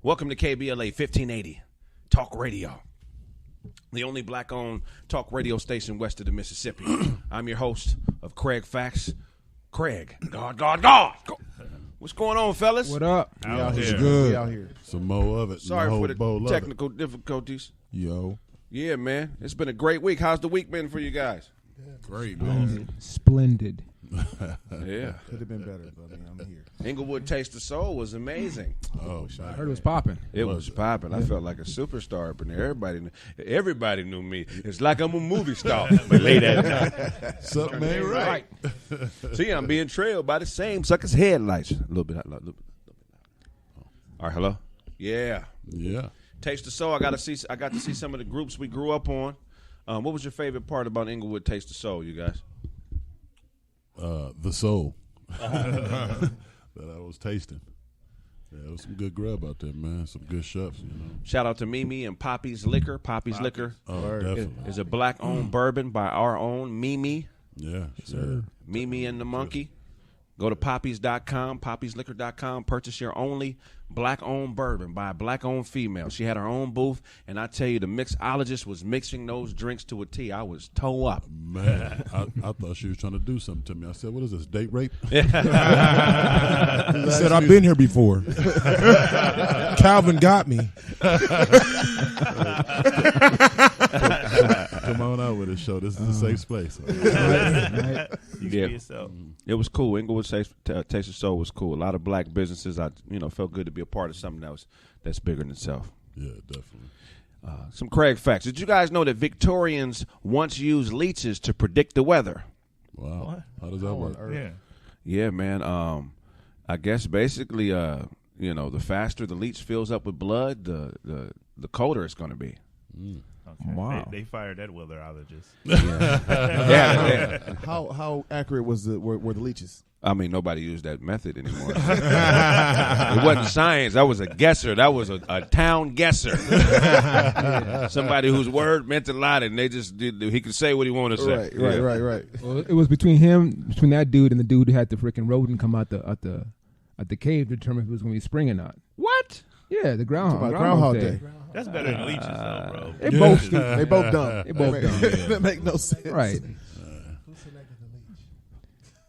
Welcome to KBLA 1580 Talk Radio, the only black-owned talk radio station west of the Mississippi. I'm your host of Kraig Facts, Kraig. God. What's going on, fellas? What up? Out here. Good. We out here. Some more of it. Sorry for the technical difficulties. Yo. Yeah, man. It's been a great week. How's the week been for you guys? Great, man. Splendid. Yeah. Could have been better, but I'm here. Inglewood Taste of Soul was amazing. Oh, I heard it was popping. It was popping. I felt like a superstar up in there. Everybody knew me. It's like I'm a movie star. But late at night. Something ain't right. See, I'm being trailed by the same sucker's headlights. A little bit. All right, hello? Yeah. Yeah. Taste of Soul. I got to see some of the groups we grew up on. What was your favorite part about Inglewood Taste of Soul, you guys? The soul that I was tasting. Yeah, there was some good grub out there, man. Some good shops, you know. Shout out to Mimi and Poppy's Liquor. Poppy's Liquor Definitely. is a black-owned bourbon by our own Mimi. Yeah, sir. Mimi and the Monkey. Go to poppys.com, poppysliquor.com. Purchase your only black-owned bourbon by a black-owned female. She had her own booth, and I tell you, the mixologist was mixing those drinks to a T. I was toe up. Man, I thought she was trying to do something to me. I said, what is this, date rape? He said, I've been here before. Calvin got me. Come on out with it, show. This is a safe space. Yeah. Yourself. It was cool. Inglewood Taste of Soul was cool. A lot of black businesses. I felt good to be a part of something that's bigger than itself. Yeah, definitely. Some Kraig facts. Did you guys know that Victorians once used leeches to predict the weather? Wow. What? How does that work? Yeah. Yeah, man. I guess basically, the faster the leech fills up with blood, the colder it's going to be. Okay. Wow. They fired that weatherologist. Yeah. How accurate were the leeches? I mean, nobody used that method anymore. It wasn't science. That was a guesser. That was a town guesser. Somebody whose word meant a lot, and he could say what he wanted to say. Right. Well, it was between that dude and the dude who had the freaking rodent come out the cave to determine if it was going to be spring or not. What? Yeah, the Groundhog Day. That's better than leeches, though, bro. They both stupid. They both dumb. They both dumb. That make no sense. Right.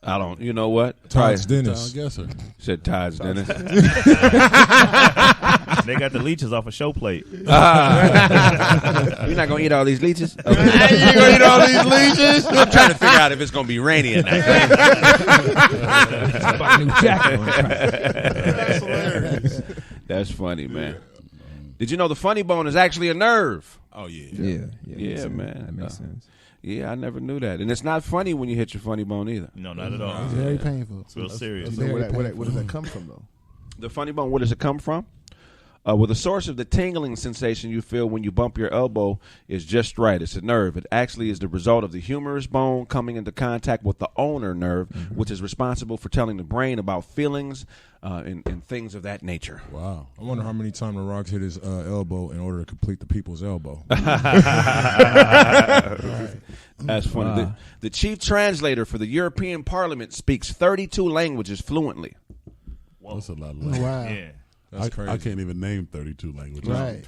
I don't. You know what? Todd's Town Dennis. guesser. Said Todd's Dennis. They got the leeches off a show plate. You're not gonna eat all these leeches. Okay. You gonna eat all these leeches? I'm trying to figure out if it's gonna be rainy at night. That's hilarious. That's funny, man. Did you know the funny bone is actually a nerve? Oh, yeah. Yeah, man. That makes sense. Yeah, I never knew that. And it's not funny when you hit your funny bone either. No, not at all. It's very painful. It's real serious. So where does that come from, though? The funny bone, where does it come from? Well, the source of the tingling sensation you feel when you bump your elbow is just right. It's a nerve. It actually is the result of the humerus bone coming into contact with the ulnar nerve, which is responsible for telling the brain about feelings and things of that nature. Wow. I wonder how many times the Rocks hit his elbow in order to complete the people's elbow. That's funny. Wow. The chief translator for the European Parliament speaks 32 languages fluently. That's a lot of Oh, language. wow. Yeah. That's crazy. I can't even name 32 languages. Right.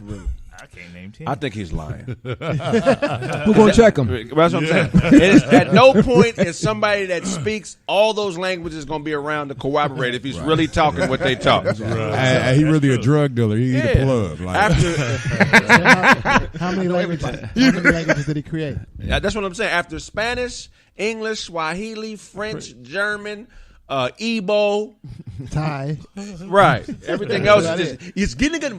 I can't name 10. I think he's lying. We're going to check him. That's what I'm saying. At no point is somebody that speaks all those languages going to be around to corroborate if he's really talking what they talk. Hey, he really a drug dealer. He Yeah. the plug. Like, How many languages did he create? Yeah, that's what I'm saying. After Spanish, English, Swahili, French, German, Igbo, Thai. right? Everything else is just it's getting yeah.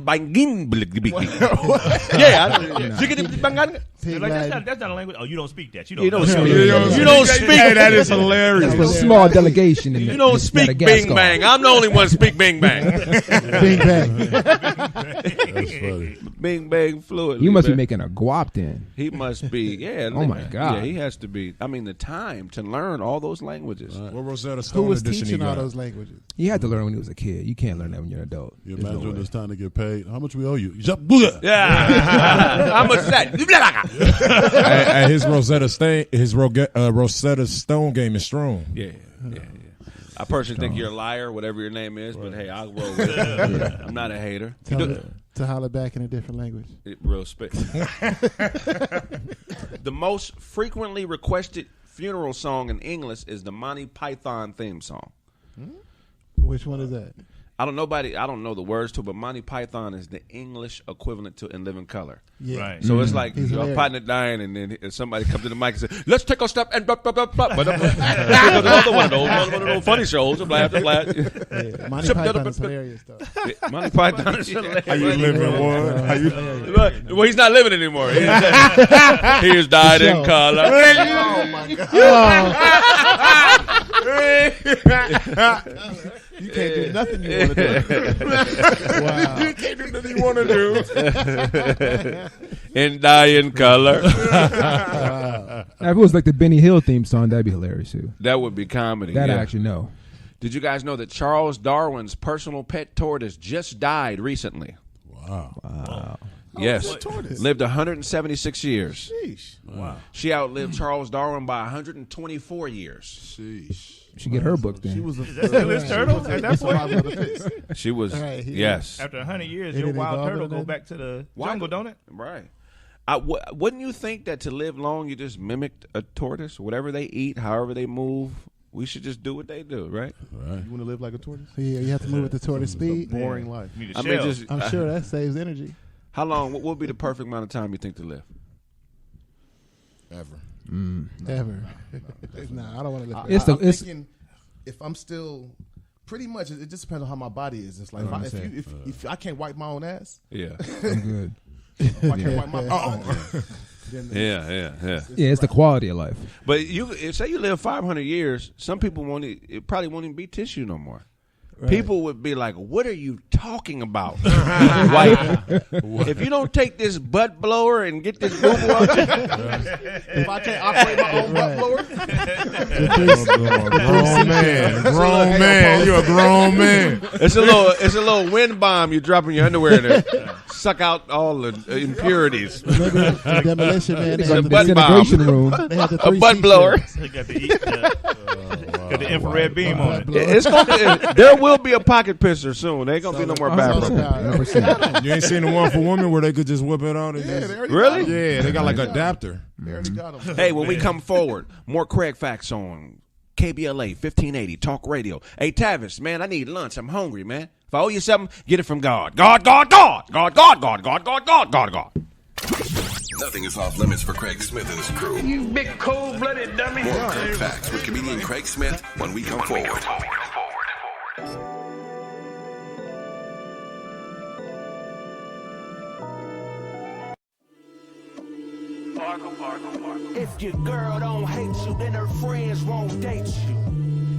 They're like, that's not a language. Oh, you don't speak that. You don't speak. hey, that is hilarious. That's a small delegation. In You don't speak Bing Bang. I'm the only one speak Bing Bang. Bing bang. That's funny. Bing Bang fluid. You must be making a guap then. He must be. Yeah. Oh, my God. Yeah, he has to be. I mean, the time to learn all those languages. What Rosetta Who Stone was edition he teaching all got? those languages? He had to learn when he was a kid. You can't learn that when you're an adult. You There's no imagine when way. it's time to get paid? How much we owe you? Yeah. How much is that? His Rosetta Stone game is strong. Yeah. I personally think you're a liar, whatever your name is, but hey, I'll roll with it. I'm not a hater. Tell it to holler back in a different language. Real spit. The most frequently requested funeral song in English is the Monty Python theme song. Which one is that? I don't know the words to it, but Monty Python is the English equivalent to In Living Color. Yeah. Right. So it's like He's your hilarious. partner dying, and then somebody comes to the mic and says, "Let's take a step and blah, blah, blah, blah." But another one of those funny shows. Blah, blah, blah. Yeah. Monty Python is hilarious, though. Monty Python is hilarious. How you living, one? How you? Well, he's not living anymore. He has died in color. Oh, my God. You can't do nothing you want to do. Wow. You can't do nothing you want to do. And die in color. Now, if it was like the Benny Hill theme song, that'd be hilarious too. That would be comedy. That I yeah. actually know. Did you guys know that Charles Darwin's personal pet tortoise just died recently? Wow. Yes. tortoise? Lived 176 years. Sheesh. Wow. She outlived Charles Darwin by 124 years. Sheesh. You should get her book then. She was a Is that still his turtle at that point? survival of the fittest. She was, Right, yes. After 100 years, It your didn't wild evolve turtle into go that? back to the Why jungle, do- don't it? Right. Wouldn't you think that to live long, you just mimicked a tortoise? Whatever they eat, however they move, we should just do what they do, right? Right. You want to live like a tortoise? Yeah, you have to move at the tortoise speed. Boring life. You need a I shell. mean, just I'm sure that saves energy. how long? What would be the perfect amount of time you think to live? Ever. Ever. Nah, I don't want to live. It's I'm the- it's- thinking if I'm still pretty much, it just depends on how my body is. It's like if I can't wipe my own ass, Yeah. I'm good. if I can't wipe my then Yeah. Yeah, it's the quality of life. But say you live 500 years, some people it probably won't even be tissue no more. Right. People would be like, "What are you talking about?" White. If you don't take this butt blower and get this boo boo out, if I can't operate my own butt blower, Grown man. You're a grown man. it's a little wind bomb you drop in your underwear to suck out all the impurities. Remember the Demolition Man? They It's a had the, butt bomb. Disintegration room. they had the A three butt C blower. shirts. They got the infrared beam on it. It's gonna. There will be a pocket pisser soon. There ain't gonna be no more bathroom. 100%. You ain't seen the one for women where they could just whip it out? And yeah, just, they already Really? yeah, they got like an adapter. They already got them. Hey, when we come forward, more Kraig facts on KBLA 1580 Talk Radio. Hey, Tavis, man, I need lunch. I'm hungry, man. If I owe you something, get it from God. God. Nothing is off limits for Craig Smith and his crew. You big cold-blooded dummy. More Kraig Facts with comedian Craig Smith when we come forward. If your girl don't hate you, then her friends won't date you.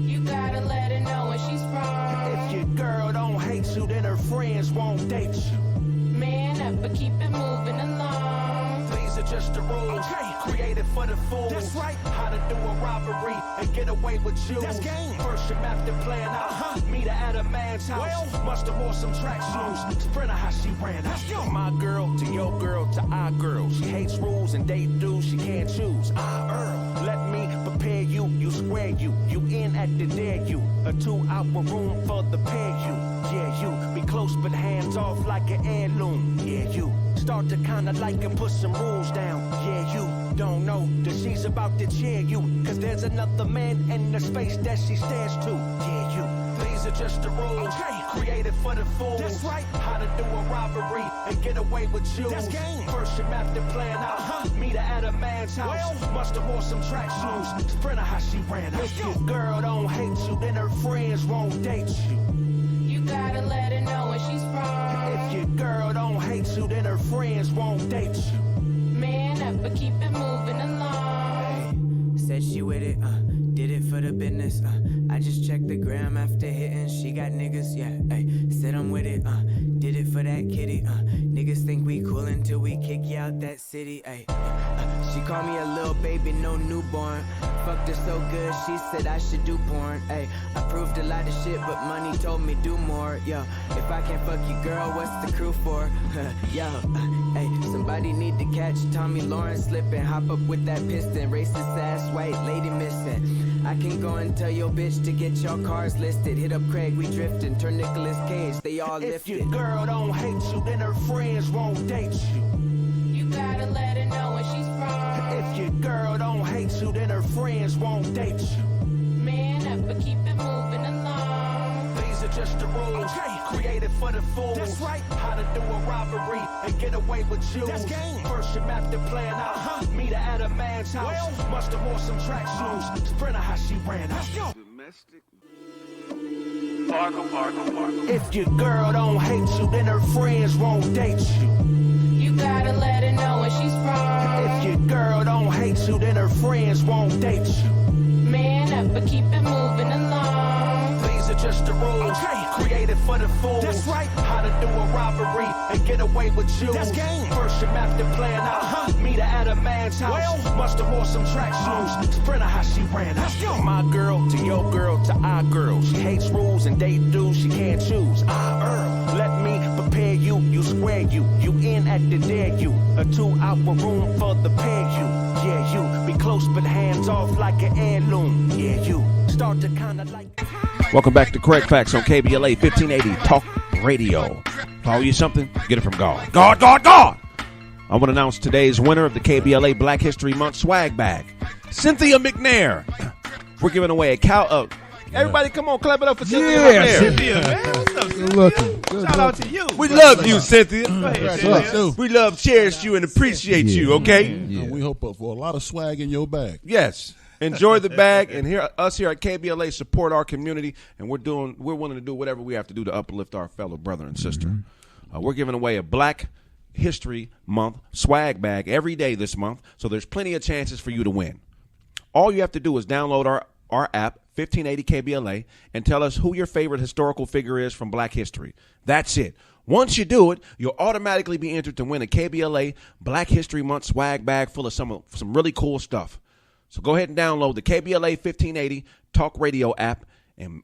You gotta let her know when she's wrong. If your girl don't hate you, then her friends won't date you. Man up, but keep it moving along. These are just the rules. Created for the fools. That's right. How to do a robbery and get away with you. That's game. First your master plan out. Meet her at a man's house. Must have wore some track shoes. Sprinter how she ran out. My girl to your girl to our girl. She hates rules and date dudes she can't choose. Earl. Let me prepare you. You square you. You in at the dare you. A 2-hour room for the pair you. Yeah, you. Be close but hands off like an heirloom. Yeah, you. Start to kinda like and put some rules down. Yeah, you don't know that she's about to cheer you. Cause there's another man in the space that she stares to. Yeah, you. These are just the rules. Created for the fools. That's right. How to do a robbery and get away with you. That's game. First your master plan out. Meet her at a man's house. Must have wore some track shoes. Sprinter how she ran out. If your girl don't hate you, then her friends won't date you. You gotta let her know when she's wrong. If your girl don't hate you, then her friends won't date you. Man up, but keep it moving along. Said she with it, did it for the business, I just checked the gram after hitting, she got niggas, yeah, ayy. Said I'm with it, did it for that kitty, niggas think we cool until we kick you out that city, ayy. She called me a little baby, no newborn. Fucked her so good, she said I should do porn, ayy. I proved a lot of shit, but money told me do more, yo. If I can't fuck you, girl, what's the crew for? Yo, ayy, somebody need to catch Tommy Lawrence slipping, hop up with that piston, racist ass white lady missing. I can go and tell your bitch to get your cars listed. Hit up Kraig, we drifting. Turn Nicolas Cage, they all lifted. If your girl don't hate you, then her friends won't date you. You gotta let her know where she's from. If your girl don't hate you, then her friends won't date you. Man up, but keep it moving along. These are just the rules, created for the fools. That's right. How to do a robbery and get away with you. That's game. First you map the plan out. Meet her at a man's house. Must have wore some track shoes. Sprinter how she ran out. Domestic. If your girl don't hate you, then her friends won't date you. You gotta let her know where she's from. If your girl don't hate you, then her friends won't date you. Man up, but keep it moving along. These are just the rules, created for the fools. That's right. How to do a robbery and get away with you. That's game. First you map the plan out. Meet her at a man's house. Must have wore some track shoes. Sprinter how she ran out. My girl to your girl to our girl. She hates rules and date dudes she can't choose. Let me prepare you. You square you. You in at the dare you. A 2-hour room for the pair you. Yeah, you be close but hands off like an heirloom. Yeah, you start to kinda like. Welcome back to Kraig Facts on KBLA 1580 Talk Radio. Follow you something? Get it from God. God. I want to announce today's winner of the KBLA Black History Month swag bag, Cynthia McNair. We're giving away a cow. Everybody, come on, clap it up for Cynthia McNair. Cynthia, man. What's up, Good looking. Shout out to you. We love you, Cynthia. Cynthia. We love, cherish you, and appreciate you. Okay. And we hope for a lot of swag in your bag. Yes. Enjoy the bag, and us here at KBLA support our community, and we're willing to do whatever we have to do to uplift our fellow brother and sister. We're giving away a Black History Month swag bag every day this month, so there's plenty of chances for you to win. All you have to do is download our app, 1580 KBLA, and tell us who your favorite historical figure is from Black history. That's it. Once you do it, you'll automatically be entered to win a KBLA Black History Month swag bag full of some really cool stuff. So go ahead and download the KBLA 1580 Talk Radio app and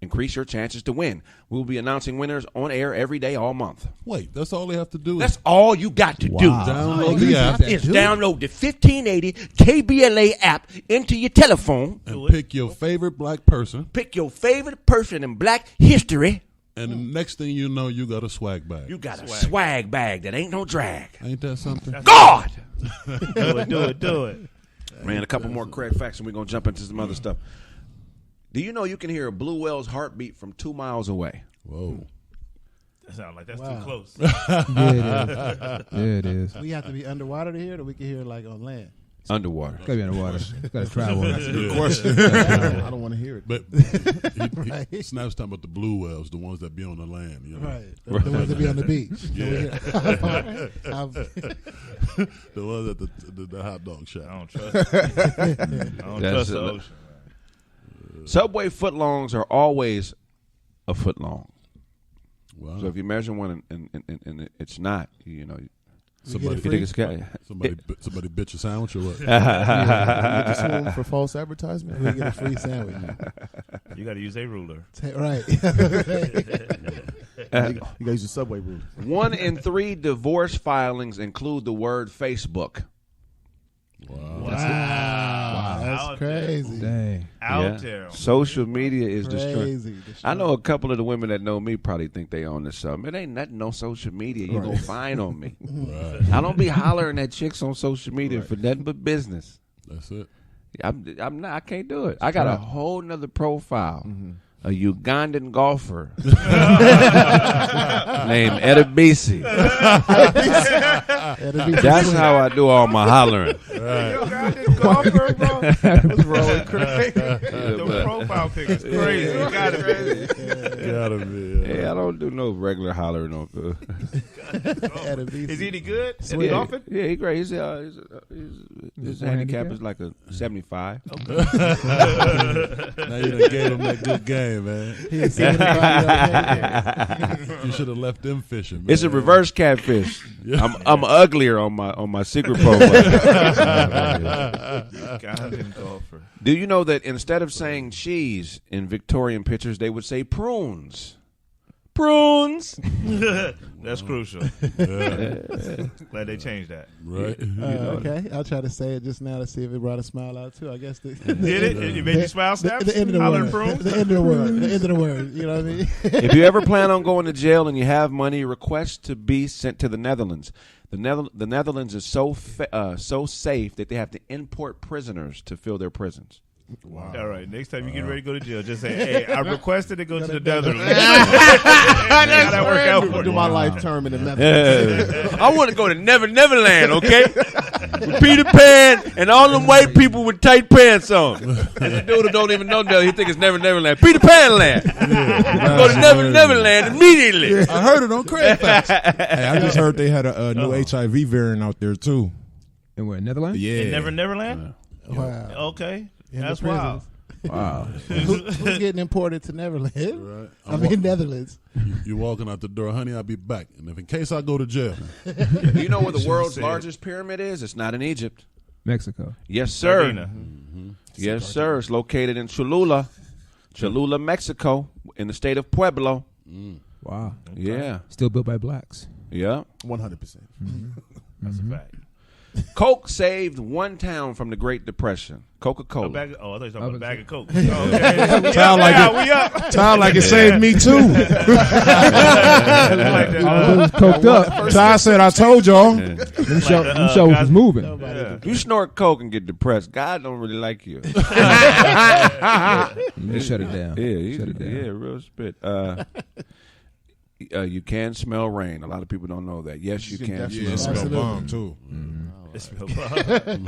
increase your chances to win. We'll be announcing winners on air every day all month. Wait, that's all they have to do? That's all you got to do. Download the app. Download the 1580 KBLA app into your telephone. And pick your favorite black person. Pick your favorite person in Black history. And the next thing you know, you got a swag bag. You got a swag bag that ain't no drag. Ain't that something? God! Do it. Man, a couple more Kraig facts and we're going to jump into some other stuff. Do you know you can hear a blue whale's heartbeat from 2 miles away? Whoa. That sounds like that's too close. Yeah, it is. We have to be underwater to hear it, or we can hear it like on land. Underwater. Gotta be underwater. Gotta travel. That's a good question. I don't want to hear it. But Snap's talking about the blue whales, the ones that be on the land. You know? Right. The ones that be on the beach. Yeah. The ones at the hot dog shop. I don't trust it. I don't trust the ocean. Subway footlongs are always a foot long. Wow. So if you measure one and it's not, you know. Somebody bitch a sandwich or what? You get this one for false advertisement. We get a free sandwich. You got to use a ruler. Right. You got to use the subway ruler. 1 in 3 divorce filings include the word Facebook. Wow. That's crazy. Dang. Out there. Social media is destroying. Crazy. I know a couple of the women that know me probably think they own this something. It ain't nothing on social media you gonna find on me. Right. I don't be hollering at chicks on social media for nothing but business. That's it. I'm not. I can't do it. I got a whole nother profile. A Ugandan golfer named Edabisi. That's how I do all my hollering. Ugandan golfer, bro. What's wrong with Kraig? The profile pic is crazy. You got Gotta be. Yeah, I don't do no regular hollering on. Is he any good? Is he golfing? Yeah, he's great. His handicap is like a 75. Now you done gave him that good game, man. You should have left them fishing, man. It's a reverse catfish. I'm uglier on my secret profile. Do you know that instead of saying cheese in Victorian pictures, they would say prunes? Prunes. That's crucial. Glad they changed that. Right. Okay, I'll try to say it just now to see if it brought a smile out too. I guess Did it? It made you smile, Snaps? The end of the Holler word. Prunes? The end of the word. The end of the word. You know what I mean? If you ever plan on going to jail and you have money, request to be sent to the Netherlands. The Netherlands is so safe that they have to import prisoners to fill their prisons. Wow. All right. Next time you get ready to go to jail, just say, "Hey, I requested to go to the Netherlands." How that work out for do my life term in the Netherlands. I want to go to Neverland, okay? With Peter Pan and all them white people with tight pants on. And the dude who don't even know he think it's Neverland. Peter Pan land. Go to Neverland immediately. I heard it on Kraig Facts. Hey, I just heard they had a new HIV variant out there too. And where, Netherlands? Yeah. In Neverland? Wow. Okay. In That's the wild. Wow. Who's getting imported to Neverland? Right. I mean, Netherlands. You're walking out the door, honey, I'll be back. And if in case I go to jail. Do you know where the world's largest pyramid is? It's not in Egypt. Mexico. Yes, sir. Mm-hmm. Yes, sir. It's located in Cholula, Mexico, in the state of Pueblo. Wow. Yeah. Still built by blacks. Yeah. 100%. That's a fact. Coke saved one town from the Great Depression. Coca-Cola. I thought you were talking about a bag of Coke. Sound like it saved me too. Coked up. Ty said, I told y'all. Them show was moving. You snort Coke and get depressed. God don't really like you. Shut it down. Yeah, Shut it down. Yeah, real spit. You can smell rain. A lot of people don't know that. Yes, you can. Yeah, it smell bomb too. It smell bomb.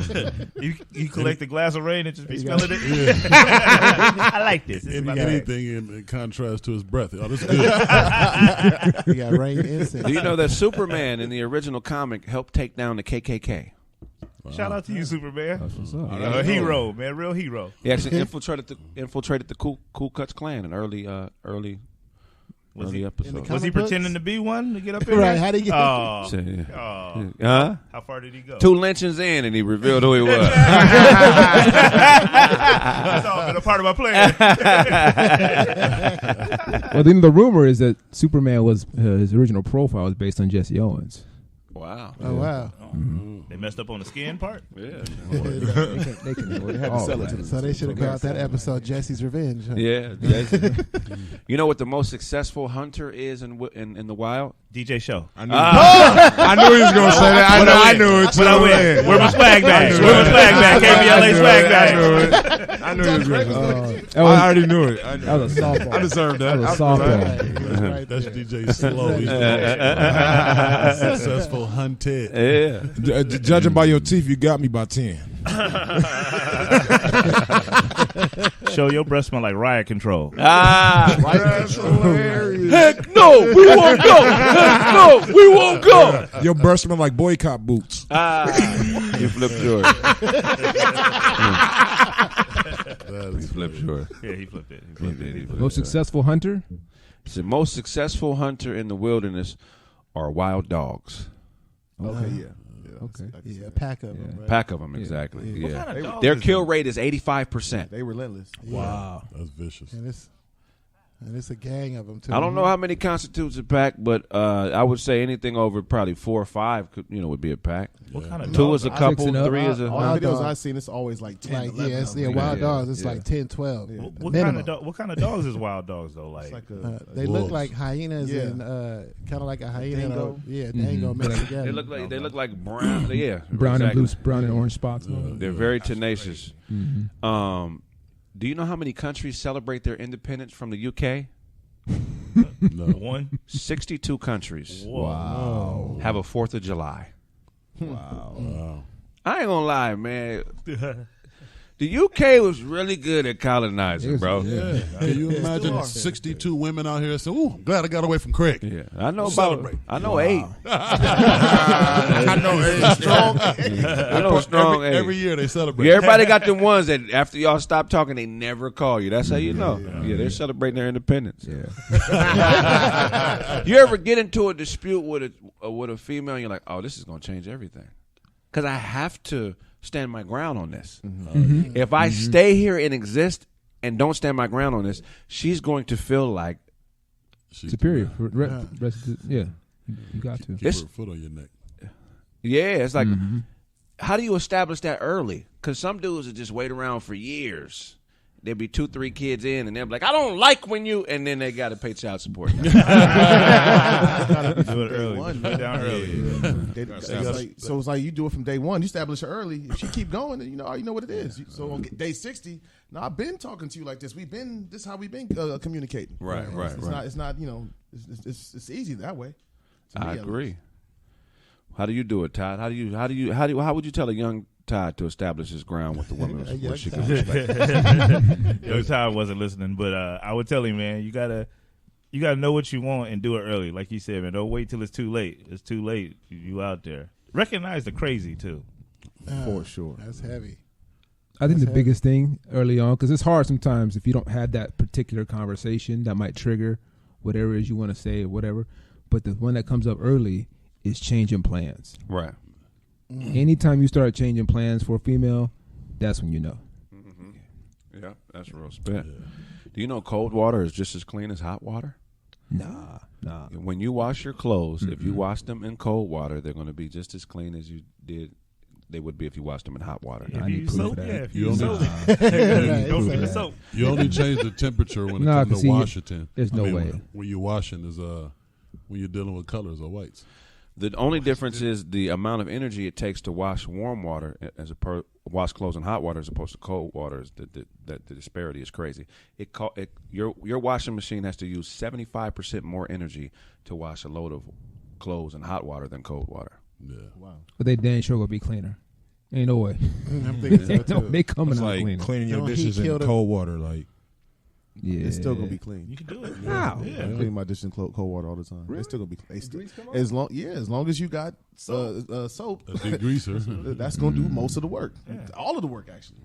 You collect a glass of rain and just be smelling it. I like this. This is my bag. Anything in contrast to his breath. Oh, this is good. We got rain incense. Do you know that Superman in the original comic helped take down the KKK? Shout out to you, Superman. That's what's up. A hero, man, real hero. He actually infiltrated the Ku Klux Klan in early episodes. Was he pretending to be one to get up in Right, there? how'd he get How far did he go? 2 lynchings in, and he revealed who he was. That's all been a part of my plan. Well, then the rumor is that Superman was his original profile was based on Jesse Owens. Wow. Oh, wow. They messed up on the skin part? Yeah. They had to sell it to them. So they should have called that episode Jesse's Revenge. Huh? Yeah. You know what the most successful hunter is in the wild? DJ Show. I knew he was going to say that. I knew it too. But I win. Where my swag bag? Where my swag bag? KBLA swag bag. I knew it was going to I already knew it. That was a softball. I deserved that. That was a softball. Right That's there. DJ Slow. He's successful hunted. Yeah. Judging by your teeth, you got me by 10. Show your breath smell like riot control. That's hilarious. Heck no, we won't go. Heck no, we won't go. Your breath smell like boycott boots. You flipped George. He flipped George. Yeah, he flipped it. Most successful hunter? It's the most successful hunter in the wilderness are wild dogs. Okay, yeah. Okay. Yeah, a pack of them. Right? Pack of them, exactly. Yeah. Yeah. kind of dog Their is kill rate is 85%. They relentless. Wow. That's vicious. And it's a gang of them too. I don't know how many constitutes a pack, but I would say anything over probably 4 or 5 would be a pack. What kind of 2 is a Six couple, and up. 3 is a. All Wild the videos dog. I've seen, it's always like 10, Like 11 yes, of them. yeah, wild dogs. It's Yeah. like 10, 12. What kind of dogs is wild dogs though? Like, It's like They Wolves. look like hyenas Yeah. and kind of like a hyena. Dingo. Dingo mixed together. They look like brown. Yeah, Brown exactly. and blue, brown and orange spots. They're very tenacious. Do you know how many countries celebrate their independence from the UK? No. 1. 62 countries Wow. have a 4th of July. Wow. I ain't gonna lie, man. The UK was really good at colonizing, bro. Yeah. Can you imagine 62 women out here saying, "Ooh, glad I got away from Kraig." Yeah, I know Celebrate. I know 8. I know it's strong. I know strong. Every year they celebrate. Yeah, everybody got them ones that after y'all stop talking, they never call you. That's how you know. Yeah, they're celebrating their independence. Yeah. You ever get into a dispute with a female and you're like, oh, this is going to change everything? Because I have to stand my ground on this. If I stay here and exist and don't stand my ground on this, she's going to feel like Superior. Yeah. You got to. Keep her foot on your neck. Yeah, it's like, how do you establish that early? Because some dudes will just wait around for years. There'll be 2-3 kids in, and they'll be like, I don't like when you, and then they got to pay child support. Do it early. Down early. So it's like you do it from day one. You establish it early. If she keep going, then you know what it is. So on day 60, now I've been talking to you like this. This is how we've been communicating. Right. It's not it's easy that way. I agree. How do you do it, Todd? How would you tell a young Todd to establish his ground with the woman where she can respect? Young Todd wasn't listening, but I would tell him, man, you gotta know what you want and do it early. Like you said, man, don't wait till it's too late. It's too late. You out there. Recognize the crazy too. For sure. That's heavy. I think the biggest thing early on, because it's hard sometimes if you don't have that particular conversation that might trigger whatever it is you want to say or whatever. But the one that comes up early is changing plans. Right. Anytime you start changing plans for a female, that's when you know. Yeah, that's real spit. Yeah. Do you know cold water is just as clean as hot water? Nah. When you wash your clothes, if you wash them in cold water, they're going to be just as clean as they would be if you washed them in hot water. If you soap, if you soap. Don't get the soap. You only change the temperature when it comes to washing. There's no way. When you're washing is when you're dealing with colors or whites. The only difference is the amount of energy it takes to wash warm water wash clothes in hot water as opposed to cold water. The disparity is crazy. Your washing machine has to use 75% more energy to wash a load of clothes in hot water than cold water. Yeah. Wow. But they damn sure gonna be cleaner. Ain't no way. I'm thinking so too. They coming It's out like cleaner. cleaning your dishes in cold water, like. Yeah, it's still gonna be clean. You can do it. How? I clean my dishes in cold water all the time. Really? It's still gonna be clean. As long as you got soap, a big greaser, that's gonna do most of the work. Yeah. All of the work actually.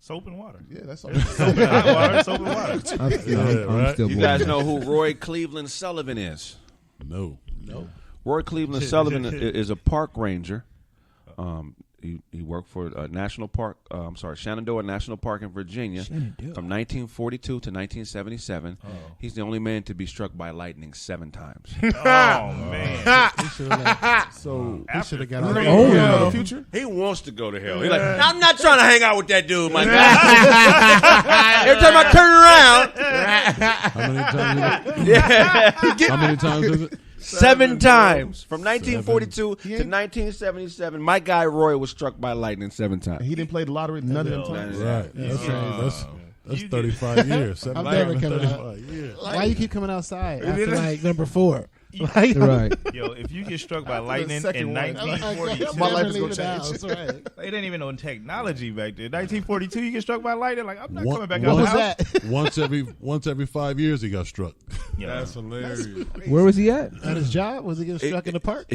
Soap and water. Yeah, that's all. Soap and hot water. Soap and water. I'm still you guys know who Roy Cleveland Sullivan is? No. Roy Cleveland Sullivan is a park ranger. He worked for Shenandoah National Park in Virginia from 1942 to 1977. Oh. He's the only man to be struck by lightning 7 times. Oh, man. He should have got on the future. He wants to go to hell. He's like, I'm not trying to hang out with that dude, my guy. Every time I turn around. How many times is it? 7 times. From 1942 to 1977, my guy Roy was struck by lightning 7 times. He didn't play the lottery none of them times. Right. That's 35 years. I'm never coming out. Why you keep coming outside after like number 4? Right. Yo, if you get struck by lightning in 1942, my life is going to change. Right. They didn't even know technology back then. 1942, you get struck by lightning. Like, I'm not coming back what out. Was that? Once every 5 years, he got struck. Yeah. That's hilarious. Where was he at? At his job? Was he getting struck in the park?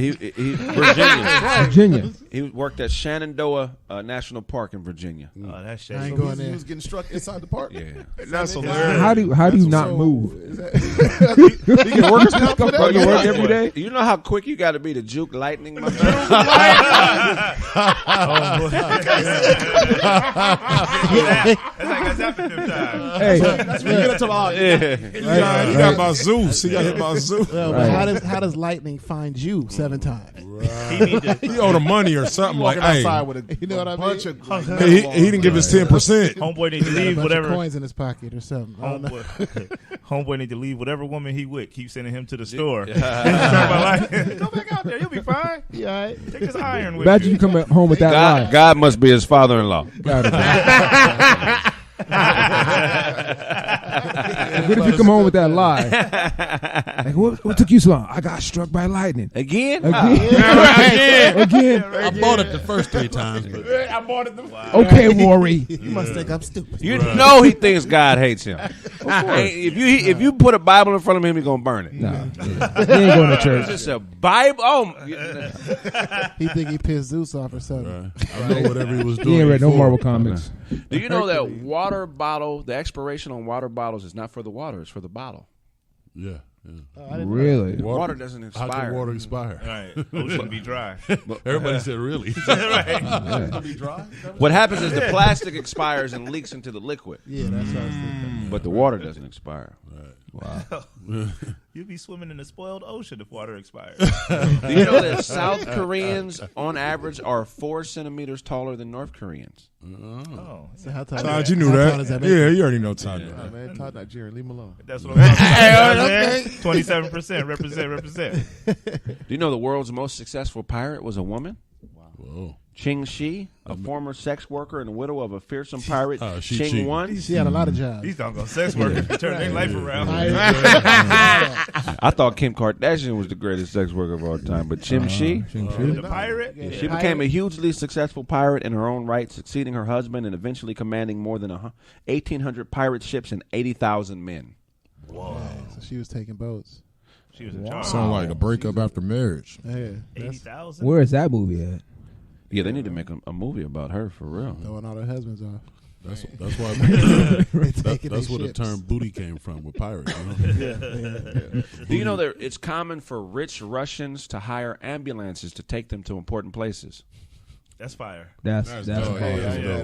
Virginia. He worked at Shenandoah National Park in Virginia. Oh, that's shit. I ain't going there. He was getting struck inside the park. Yeah, that's hilarious. How do you not move? You get workers comp for that? You work every day. You know how quick you got to be to juke lightning, my man? That's after 5 times. Hey, That's when you get into He got by Zeus. He got hit by Zeus. Well, but how does lightning find you 7 times? Right. He owed him money or something. Like, outside hey, with a You know what I mean? bunch of he didn't give his 10%. Homeboy need to He got a leave bunch whatever. of coins in his pocket or something. Homeboy need to leave whatever woman he with. Keep sending him to the store. Go back out there. You'll be fine. You all right? Take this iron with imagine you. you come home with that lie. God must be his father-in-law. Got it. What if you come home with that lie? Like, what took you so long? I got struck by lightning. Again? Again. I bought it the first 3 times. But I bought it. Okay, Rory. You must think I'm stupid. You know he thinks God hates him. If you put a Bible in front of him, he's going to burn it. No, he ain't going to church. It's just a Bible. Oh, He think he pissed Zeus off or something. I know whatever he was doing. He ain't read no before. Marvel comics. do you know that water bottle, the expiration on water bottles is not for the water, it's for the bottle. Yeah. Really? Water doesn't How expire. can water expire? Right. Ocean be dry. Everybody said, really? Right. Be dry. What happens is the plastic expires and leaks into the liquid. Yeah, that's what I was thinking. but the water doesn't expire. Wow. You'd be swimming in a spoiled ocean if water expired. Do you know that South Koreans, on average, are 4 centimeters taller than North Koreans? Oh. So how tall? Todd, you knew how that. tall does that Yeah, you already know Todd. Oh, man, Todd Nigerian. Leave him alone. That's what I'm talking about, man. 27%. Represent. Do you know the world's most successful pirate was a woman? Whoa. ChiCi, a former sex worker and widow of a fearsome pirate, ChiChi. One. She had a lot of jobs. These doggone sex workers can turn their life around. I thought Kim Kardashian was the greatest sex worker of all time, but ChiCi, The pirate? Yeah. she became a hugely successful pirate in her own right, succeeding her husband and eventually commanding more than 1,800 pirate ships and 80,000 men. Whoa. So she was taking boats. She was in charge. Sound like a breakup after marriage. Yeah. 80,000? Where is that movie at? Yeah, they need to make a movie about her for real. Throwing all their husbands off. That's why Taking that's their where the ships. term booty came from with pirates. You know? Do you know that it's common for rich Russians to hire ambulances to take them to important places? That's fire. That's dope. that's Yeah, I'm not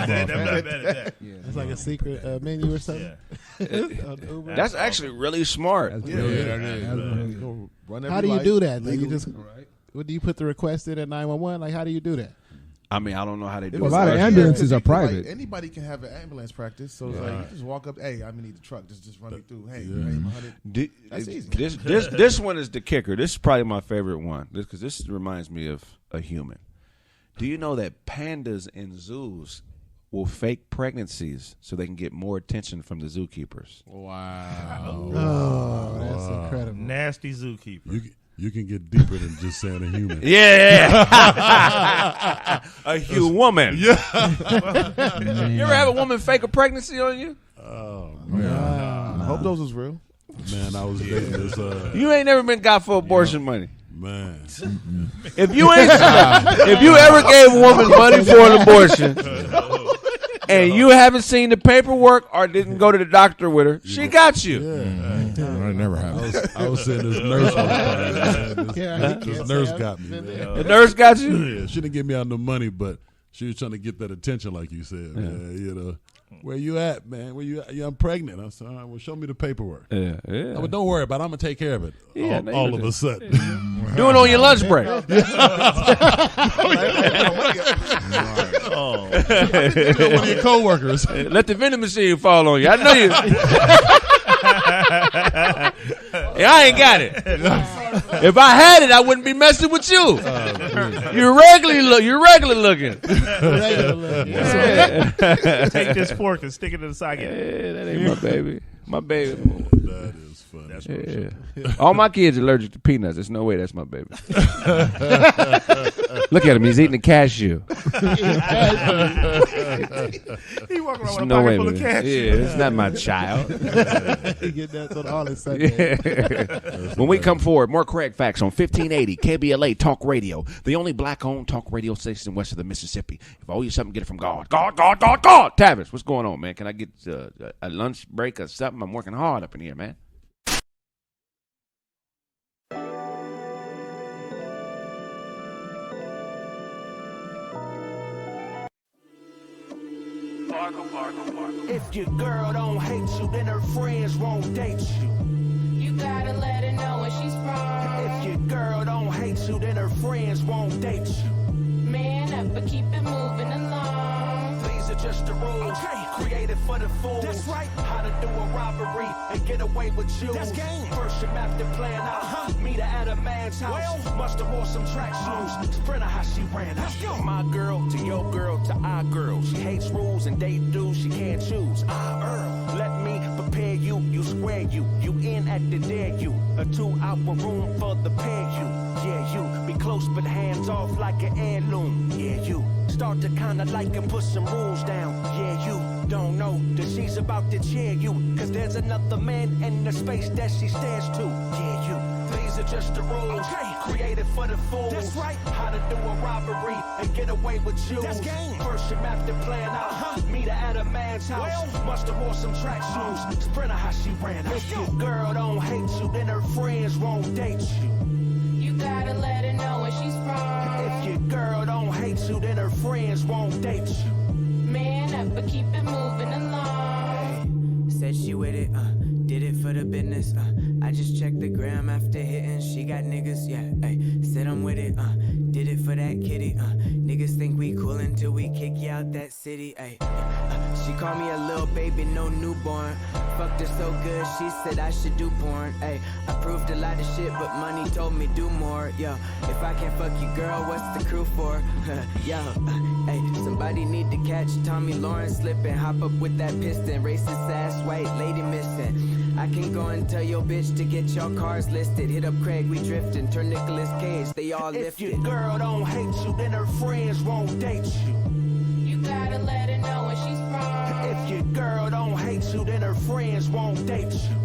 bad at that. It's like a secret menu or something. Yeah. That's actually really smart. That's Yeah, really- that is. that's really- Go run How every do you light do that? Like you legally. just, what do you put the request in at 911? Like how do you do that? I mean, I don't know how they do Well, it. a lot of Russia. ambulances Yeah, are 'cause you can, private. Like, anybody can have an ambulance practice, so it's like you just walk up. Hey, I need the truck. Just run me through. Hey, Yeah. pay him 100. That's easy. This one is the kicker. This is probably my favorite one because this reminds me of a human. Do you know that pandas in zoos will fake pregnancies so they can get more attention from the zookeepers? Wow. Oh, that's incredible. Nasty zookeeper. You can get deeper than just saying a human. Yeah, a woman. Yeah. You ever have a woman fake a pregnancy on you? Oh I hope those was real. man, I was dating this. You ain't never been got for abortion money. Man, If you ever gave a woman money for an abortion and you haven't seen the paperwork or didn't go to the doctor with her, she got you. That never happened. I was saying this nurse one time. Man. This nurse got me. Man. The nurse got you? Yeah, she didn't give me out no money, but she was trying to get that attention, like you said. Man, you know, where you at, man? Where you at? Yeah, I'm pregnant. I said, all right, well, show me the paperwork. Yeah. Oh, but don't worry about it. I'm gonna take care of it. Yeah, all of a sudden. Do it on your lunch break. One Oh. of your coworkers. Let the vending machine fall on you. I know you. Yeah, I ain't got it. If I had it, I wouldn't be messing with you. You're regular looking. Take this fork and stick it in the socket. Yeah, that ain't my baby. My baby. That is funny. That's Yeah. All my kids are allergic to peanuts. There's no way that's my baby. Look at him. He's eating a cashew. He walking around with There's a no pocket way, full of man. cash. Yeah, it's not my child. He get that on all his Sundays. When we come forward, more Kraig facts on 1580 KBLA Talk Radio, the only black-owned talk radio station west of the Mississippi. If I owe you something, get it from God. God. Tavis, what's going on, man? Can I get a lunch break or something? I'm working hard up in here, man. If your girl don't hate you, then her friends won't date you. You gotta let her know when she's wrong. If your girl don't hate you, then her friends won't date you. Man up, but keep it moving along. These are just the rules. Created for the fools. That's right. How to do a robbery and get away with you. That's game. First your map to plan out. Meet her at a man's house. Must have wore some track shoes. Sprinter how she ran out. My girl to your girl to our girl. She hates rules and date dudes she can't choose. Earl. Let me prepare you. You square you. You in at the dare you. A 2-hour room for the pair you. Yeah, you. Be close but hands off like an heirloom. Yeah, you. Start to kinda like and put some rules down. Yeah, you don't know that she's about to cheer you. Cause there's another man in the space that she stares to. Yeah, you. These are just the rules. Created for the fools. That's right. How to do a robbery and get away with you. That's game. First you map the plan out. Meet her at a man's house. Must have wore some track shoes. Sprinter how she ran out. If your girl don't hate you, then her friends won't date you. You gotta let her know when she's wrong. If your girl don't hate you, then her friends won't date you. Man up, but keep it moving along. business. I just checked the gram after hitting. She got niggas, yeah. Ay, said I'm with it. Did it for that kitty. Niggas think we cool until we kick you out that city. Ay, she called me a little baby, no newborn. Fucked her so good, she said I should do porn. Ay, I proved a lot of shit, but money told me do more. Yo, if I can't fuck you, girl, what's the crew for? Yo, ay, somebody need to catch Tommy Lawrence slipping. Hop up with that piston, racist ass white lady missing. I can go and tell your bitch to get your cars listed. Hit up Kraig, we drifting. Turn Nicolas Cage, they all lifted. If your girl don't hate you, then her friends won't date you. You gotta let her know when she's wrong. If your girl don't hate you, then her friends won't date you.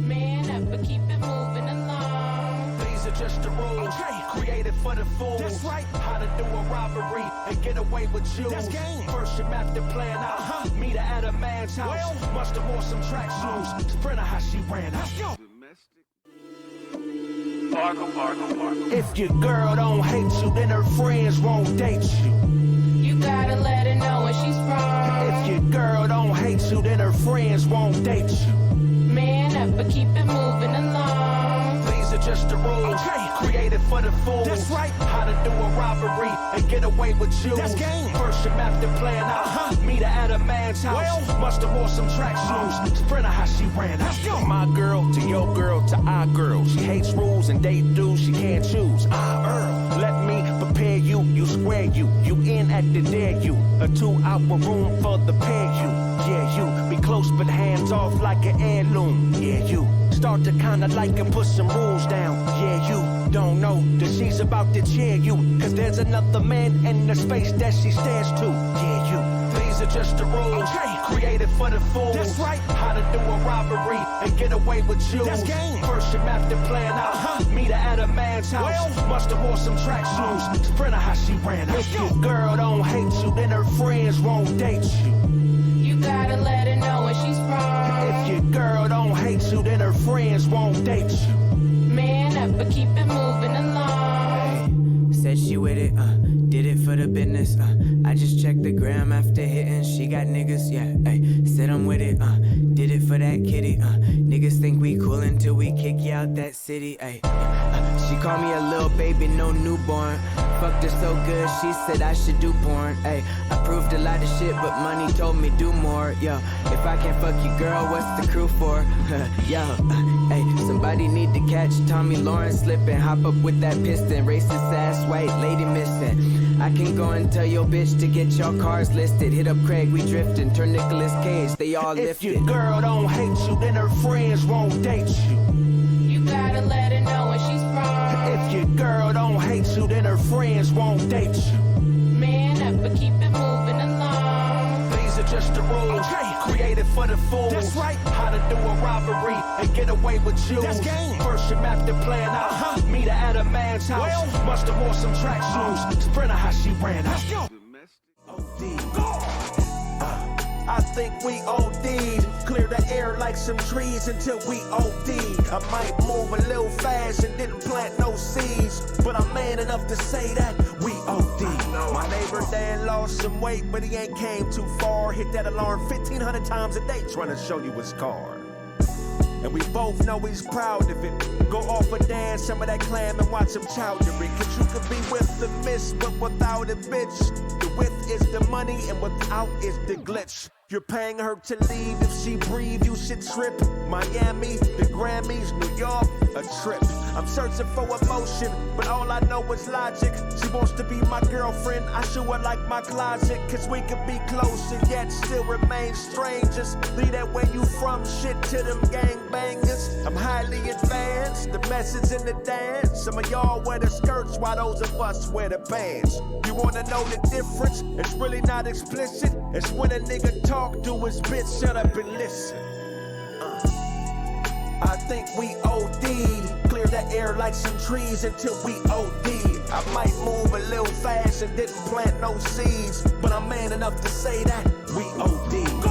Man up, but keep it moving along. These are just the rules, created for the fools. That's right. How to do a robbery and get away with you. That's game. First you map the plan out. Meet her at a man's house. Must have wore some track shoes. Sprinter how she ran out. If your girl don't hate you, then her friends won't date you. You gotta let her know when she's wrong. If your girl don't hate you, then her friends won't date you. Man up, but keep it moving along. These are just the rules, created for the fools. That's right. How to do a robbery and get away with you. That's game. First you map the plan out. Meet her at a man's house. Must have wore some track shoes. Sprinter how she ran out. My girl to your girl to our girl. She hates rules and date dudes she can't choose. Earl, let me prepare you. You square you. You in at the dare you. A 2-hour room for the pair you. Yeah, you be close but hands off like an heirloom. Yeah, you start to kinda like and put some rules down. Yeah, you don't know that she's about to cheer you. Cause there's another man in the space that she stares to. Yeah, you. These are just the rules, created for the fools. That's right. How to do a robbery and get away with you. That's game. First you map the plan out. Meet her at a man's house. Must have wore some track shoes. Sprinter how she ran out. If your girl don't hate you, then her friends won't date you. You gotta let her know when she's wrong. If your girl don't hate you, then her friends won't date you. Man up, but keep it moving along. Said she with it, did it for the business. I just checked the gram after hitting. She got niggas, yeah. Ay, said I'm with it, did it for that kitty. Niggas think we cool until we kick you out that city. Ay, she called me a little baby, no newborn. Fucked her so good, she said I should do porn. Ay, I proved a lot of shit, but money told me do more. Yo, if I can't fuck you, girl, what's the crew for? Yo, ay, somebody need to catch Tommy Lawrence slipping. Hop up with that piston, racist ass white lady missing. I can go and tell your bitch to get your cars listed. Hit up Kraig, we drifting. Turn Nicolas Cage, they all lifted. If your girl don't hate you, then her friends won't date you. You gotta let her know when she's wrong. If your girl don't hate you, then her friends won't date you. Man up, but keep it moving along. These are just the rules, created for the fools. That's right. How to do a robbery and get away with you. That's game. First you map the plan out. Meet her at a man's house. Must have wore some track shoes. Sprinter how she ran out. I think we OD'd. Clear the air like some trees until we OD'd. I might move a little fast and didn't plant no seeds, but I'm man enough to say that we OD'd. My neighbor Dan lost some weight, but he ain't came too far. Hit that alarm 1,500 times a day trying to show you his car. And we both know he's proud of it. Go off a dance, some of that clam and watch him chowder it. Cause you could be with the miss, but without a bitch. The with is the money and without is the glitch. You're paying her to leave. If she breathe, you should trip. Miami, the Grammys, New York, a trip. I'm searching for emotion, but all I know is logic. She wants to be my girlfriend. I show her like my closet, cause we could be close and yet still remain strangers. Leave that where you from shit to them gangbangers. I'm highly advanced, the message in the dance. Some of y'all wear the skirts while those of us wear the pants. You wanna know the difference? It's really not explicit. It's when a nigga talk to his bitch, shut up and listen. I think we OD'd. Clear the air like some trees until we OD'd. I might move a little fast and didn't plant no seeds, but I'm man enough to say that we OD'd.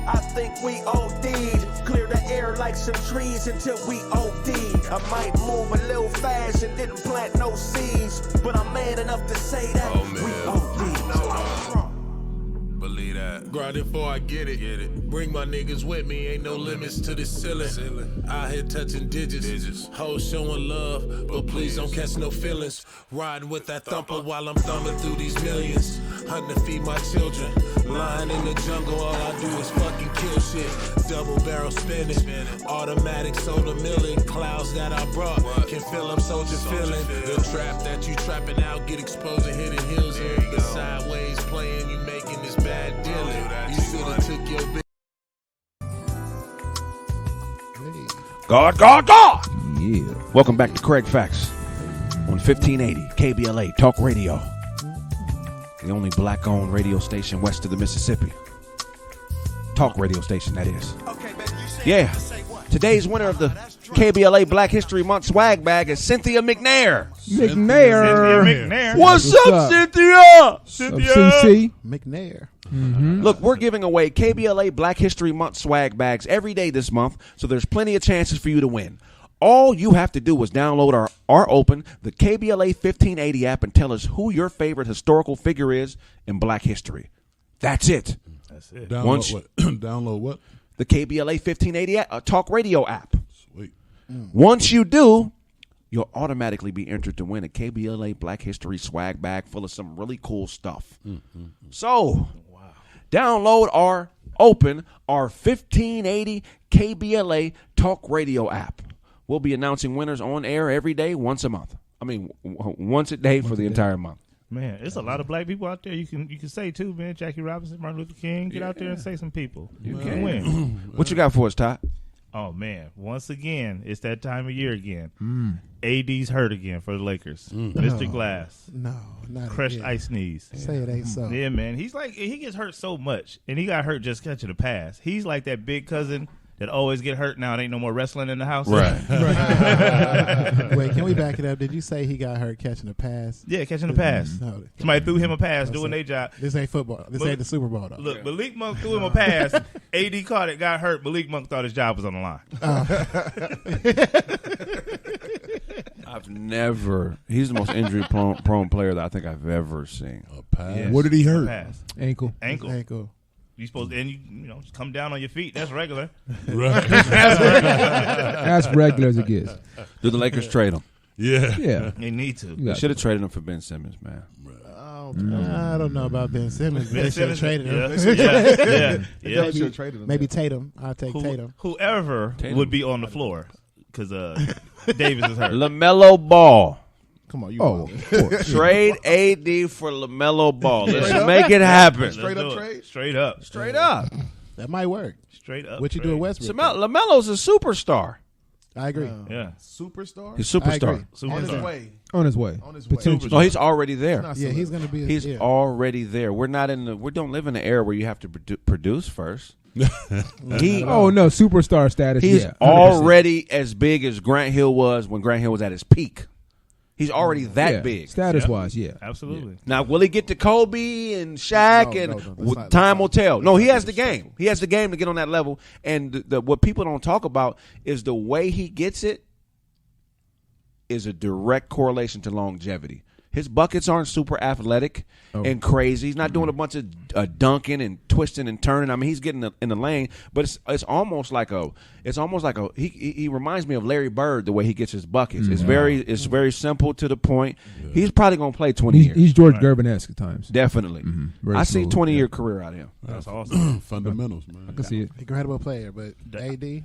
I think we OD'd. Clear the air like some trees until we OD'd. I might move a little fast and didn't plant no seeds, but I'm man enough to say that we OD'd. Believe that. riding for I get it. Bring my niggas with me, ain't no limits to the ceiling. Out here touching digits. Hoes showing love, but please don't catch no feelings. Riding with that thumper while I'm thumbing through these millions. Hunting to feed my children. Lying in the jungle, all I do is fucking kill shit. Double barrel spinning. Automatic soda milling. Clouds that I brought can feel them soldier feeling. The trap that you trapping out, get exposed and hidden hills. The sideways playing, you making this bad dealing. You should've took your big. God. Yeah. Welcome back to Kraig Facts on 1580 KBLA Talk Radio. The only black-owned radio station west of the Mississippi. Talk radio station, that is. Yeah. Today's winner of the KBLA Black History Month swag bag is Cynthia McNair. McNair. What's up, Cynthia? CC. McNair. Mm-hmm. Look, we're giving away KBLA Black History Month swag bags every day this month, so there's plenty of chances for you to win. All you have to do is download or open the KBLA 1580 app and tell us who your favorite historical figure is in Black history. That's it. That's it. Download what? The KBLA 1580 Talk Radio app. Sweet. Once you do, you'll automatically be entered to win a KBLA Black History swag bag full of some really cool stuff. So, download or open our 1580 KBLA Talk Radio app. We'll be announcing winners on air every day, once a month. I mean, once a day for the entire month. Man, it's a lot of black people out there. You can say too, man. Jackie Robinson, Martin Luther King. Get out there and say some people. You can win. What you got for us, Todd? Oh man, once again, it's that time of year again. AD's hurt again for the Lakers. Mr. Glass. No, not crushed again. ice knees. Say it ain't so. Yeah, man. He gets hurt so much, and he got hurt just catching a pass. He's like that big cousin that always get hurt now. It ain't no more wrestling in the house. Right. Wait, can we back it up? Did you say he got hurt catching a pass? Yeah, catching a pass. No. Somebody threw him a pass doing their job. This ain't football. This ain't the Super Bowl, though. Look, Malik Monk threw him a pass. AD caught it, got hurt. Malik Monk thought his job was on the line. He's the most injury prone player that I think I've ever seen. A pass. Yes. What did he hurt? Ankle. You supposed to, and you know, just come down on your feet. That's regular. Right. That's regular as it gets. Do the Lakers trade him? Yeah. They need to. They should have traded him for Ben Simmons, man. I don't know about Ben Simmons. They should have traded him. Maybe Tatum. I'll take Tatum. Whoever would be on the floor because Davis is hurt. LaMelo Ball. Come on, Trade AD for LaMelo Ball. Let's make it happen. Straight up trade? Straight up. Straight up. That might work. Straight up. What you do at Westbrook? LaMelo's a superstar. I agree. Yeah. Superstar? He's superstar. On his way. On his way. Potential. No, he's already there. Yeah, he's going to be. He's already there. We don't live in an era where you have to produce first. Superstar status. He's 100%. already as big as Grant Hill was when Grant Hill was at his peak. He's already that big. Status-wise, yeah. Absolutely. Now, will he get to Kobe and Shaq? Time will tell. No, he has the game. He has the game to get on that level. And what people don't talk about is the way he gets it is a direct correlation to longevity. His buckets aren't super athletic and crazy. He's not doing a bunch of dunking and twisting and turning. I mean, he's getting in the lane, but it's almost like he reminds me of Larry Bird the way he gets his buckets. It's very simple to the point. Yeah. He's probably gonna play 20 years. He's George Gervin-esque at times. Definitely. I see 20-year career out of him. That's awesome. Fundamentals, man. I can see it. Incredible player, but AD.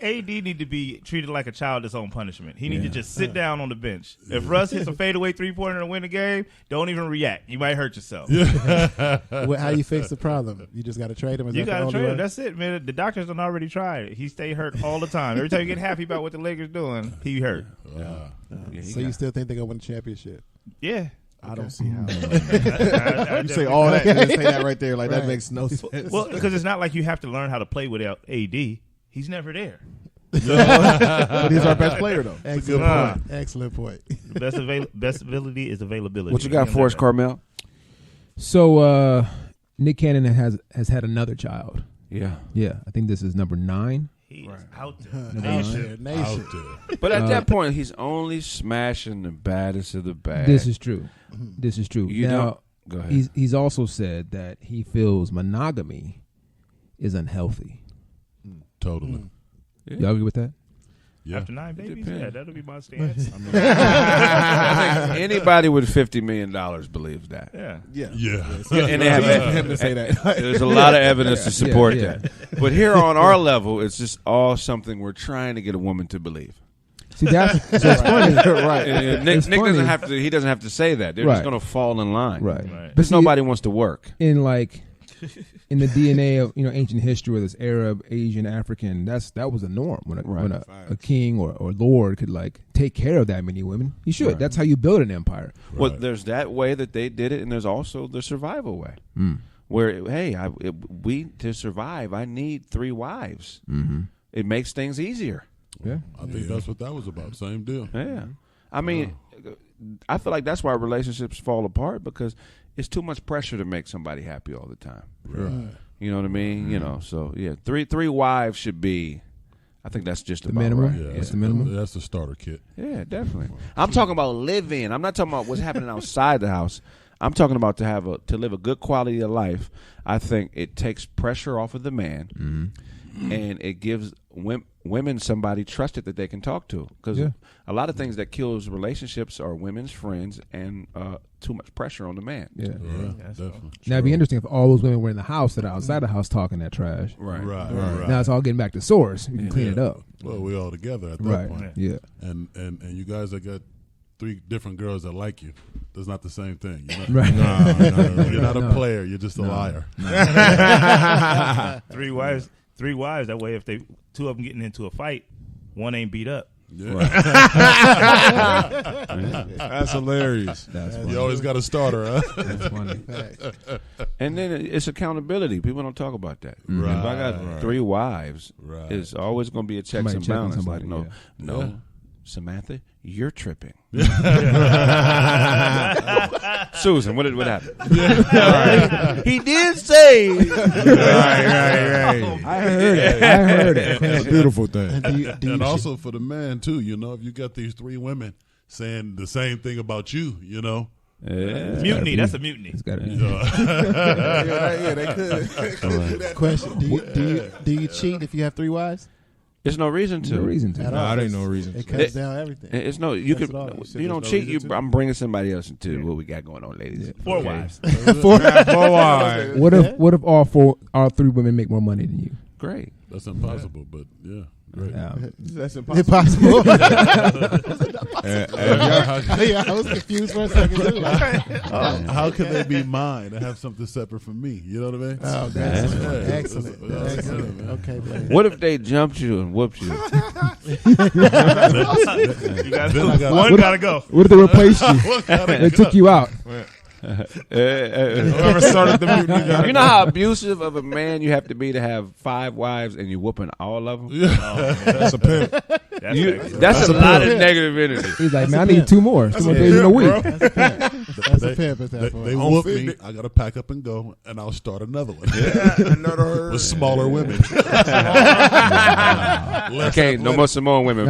AD need to be treated like a child that's on punishment. He need to just sit down on the bench. If Russ hits a fadeaway 3-pointer to win the game, don't even react. You might hurt yourself. How you fix the problem? You just got to trade him. You got to trade him. That's it, man. The doctors done already tried it. He stay hurt all the time. Every time you get happy about what the Lakers doing, he hurt. So you still think they're gonna win the championship? Yeah. I don't see how. You say all that, and say that right there, like that makes no sense. Well, because it's not like you have to learn how to play without AD. He's never there. But he's our best player, though. Excellent point. Best ability is availability. What you got for us, Carmel? So Nick Cannon has had another child. Yeah. I think this is number 9. He's out there. Nation. But at that point, he's only smashing the baddest of the bad. This is true. This is true. Go ahead. He's also said that he feels monogamy is unhealthy. Totally. Yeah. Y'all agree with that? Yeah. After 9 babies, that'll be my stance. I think anybody with $50 million believes that. Yeah. And they have him to say that. There's a lot of evidence to support that. But here on our level, it's just all something we're trying to get a woman to believe. See, that's so it's funny, right? Nick doesn't have to. He doesn't have to say that. They're just going to fall in line, right? But nobody wants to work in in the DNA of ancient history, whether it's Arab, Asian, African. That was a norm when a king or lord could take care of that many women. He should. Right. That's how you build an empire. Well, there's that way that they did it, and there's also the survival way, where to survive, I need 3 wives. Mm-hmm. It makes things easier. Yeah, I think that's what that was about. Same deal. Yeah, I mean, I feel like that's why relationships fall apart, because it's too much pressure to make somebody happy all the time. Right. You know what I mean? So yeah, three wives should be. I think that's just the about minimum. right. Yeah, that's the minimum. That's the starter kit. Yeah, definitely. I'm talking about living. I'm not talking about what's happening outside the house. I'm talking about to live a good quality of life. I think it takes pressure off of the man, and it gives women somebody trusted that they can talk to, because a lot of things that kills relationships are women's friends and too much pressure on the man. Yeah, definitely. Now it'd be interesting if all those women were in the house that are outside the house talking that trash. Right. Now it's all getting back to source. We can clean it up. Well, we all together at that point. Yeah. And you guys that got 3 different girls that like you, that's not the same thing. You're not a player. You're just a liar. 3 wives. 3 wives. That way, if 2 of them getting into a fight, 1 ain't beat up. Yeah. That's hilarious. You always got a starter, huh? That's funny. And then it's accountability. People don't talk about that. Right. If I got 3 wives, it's always going to be a checks and balance. No, Samantha, you're tripping. Susan, what happened? He did say. Right. I heard it. It's a beautiful thing. And also for the man too, if you got these 3 women saying the same thing about you, mutiny. That's a mutiny. It's gotta be. They could. Question: Do you cheat if you have 3 wives? There's no reason to. No reason to. No, there ain't no reason. It cuts down everything. It's no. You don't cheat. I'm bringing somebody else into what we got going on, ladies. 4 wives. 4 wives. What if all 3 women make more money than you? Great. That's impossible, but yeah. Great. That's impossible. I was confused for a second. How can they be mine and have something separate from me? You know what I mean? Oh, that's excellent. Okay, buddy. What if they jumped you and whooped you? One gotta go. What if they replaced you? They took you out. Whoever started the mutiny. You know how abusive of a man you have to be to have 5 wives and you're whooping all of them? That's a pimp. That's a lot of negative energy. He's like, man, I need 2 more. 2 more days in a week. That's a pimp at that point. They whoop me. I got to pack up and go, and I'll start another one. With smaller women. Okay, no more Samoan women.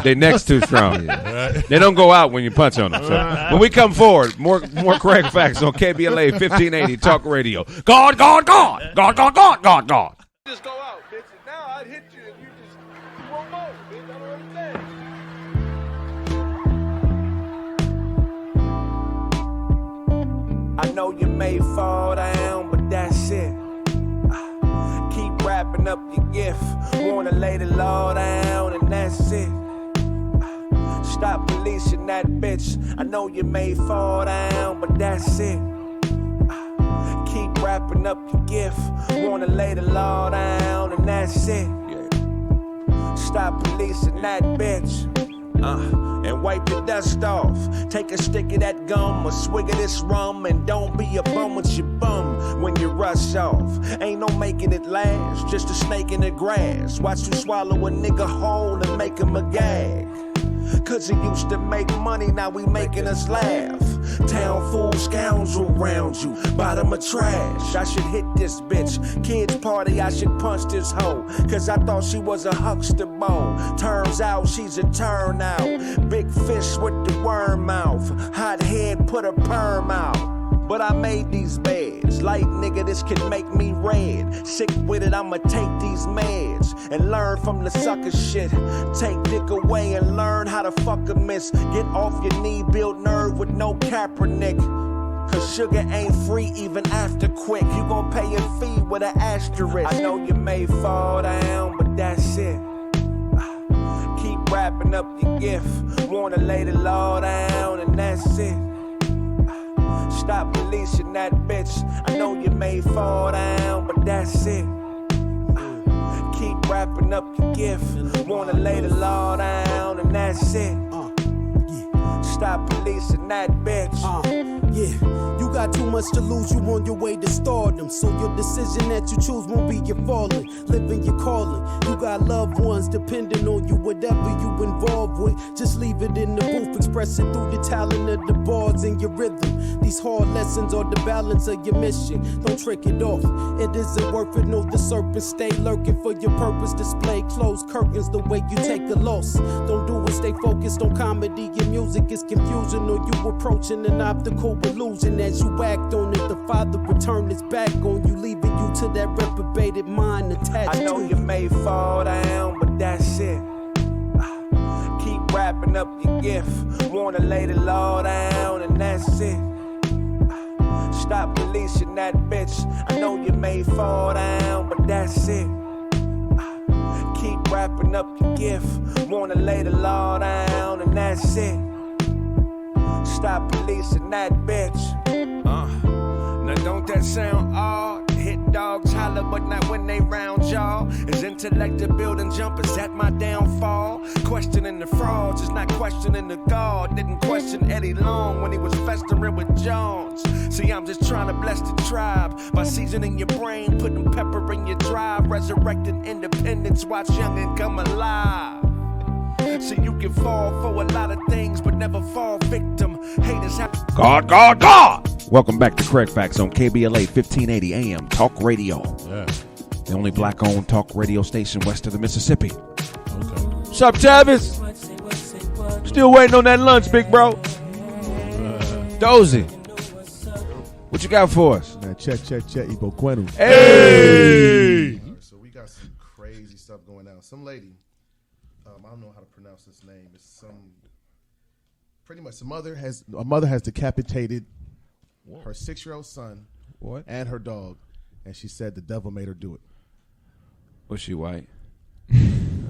They necks too strong. They don't go out when you punch on them. So when we come forward, more Kraig facts on KBLA 1580 Talk Radio. God. Just go out, bitch. And now I'd hit you and you won't know, bitch. I don't understand. I know you may fall down, but that's it. Keep wrapping up your gift. Wanna lay the law down, and that's it. Stop releasing that bitch. I know you may fall down, but that's it. Keep wrapping up your gift. Wanna lay the law down, and that's it. Stop releasing that bitch. And wipe the dust off. Take a stick of that gum, a swig of this rum, and don't be a bum with your bum when you rush off. Ain't no making it last, just a snake in the grass. Watch you swallow a nigga whole and make him a gag. Cause he used to make money, now we making us laugh. town fool scoundrel round you. Bottom of trash, I should hit this bitch. Kids party, I should punch this hoe. Cause I thought she was a huckster bow. Turns out she's a turnout. Big fish with the worm mouth. Hot head, put a perm out. But I made these beds. Like, nigga, this can make me red. Sick with it, I'ma take these meds and learn from the sucker shit. Take dick away and learn how to fuck a miss. Get off your knee, build nerve with no Kaepernick. Cause sugar ain't free even after quick. You gon' pay a fee with an asterisk. I know you may fall down, but that's it. Keep wrapping up your gift. Wanna lay the law down, and that's it. Stop releasing that bitch. I know you may fall down, but that's it. Keep wrapping up your gift. Wanna lay the law down, and that's it. Stop releasing that bitch. Yeah, you got too much to lose, you on your way to stardom. So your decision that you choose won't be your falling. Living your calling, you got loved ones depending on you. Whatever you involved with, just leave it in the booth. Express it through the talent of the bars and your rhythm. These hard lessons are the balance of your mission. Don't trick it off, it isn't worth it. No, the serpent stay lurking for your purpose. Display closed curtains the way you take a loss. Don't do it, stay focused on comedy. Your music is confusion, or you approaching an optical illusion. As you act on it, the Father return his back on you, leaving you to that reprobated mind attached. I know you may fall down, but that's it. Keep wrapping up your gift. Wanna lay the law down, and that's it. Stop releasing that bitch. I know you may fall down, but that's it. Keep wrapping up your gift. Wanna lay the law down, and that's it. Stop releasing that bitch. Now don't that sound odd? Hit dogs holler, but not when they round y'all. Is intellect a building jump? Is that my downfall? Questioning the frauds is not questioning the God. Didn't question Eddie Long when he was festering with Jones. See, I'm just trying to bless the tribe by seasoning your brain, putting pepper in your drive, resurrecting independence. Watch youngin' come alive. So you can fall for a lot of things, but never fall victim. Haters have God. Welcome back to Kraig Facts on KBLA 1580 AM Talk Radio. Yeah. The only black-owned talk radio station west of the Mississippi. Okay. What's up, Travis? Still waiting on that lunch, big bro. Dozy. What you got for us? Check, Ibo Quenu. Hey! So we got some crazy stuff going on. Some lady, I don't know how to pronounce this name. It's pretty much a mother has decapitated her 6-year-old son and her dog, and she said the devil made her do it. Was she white?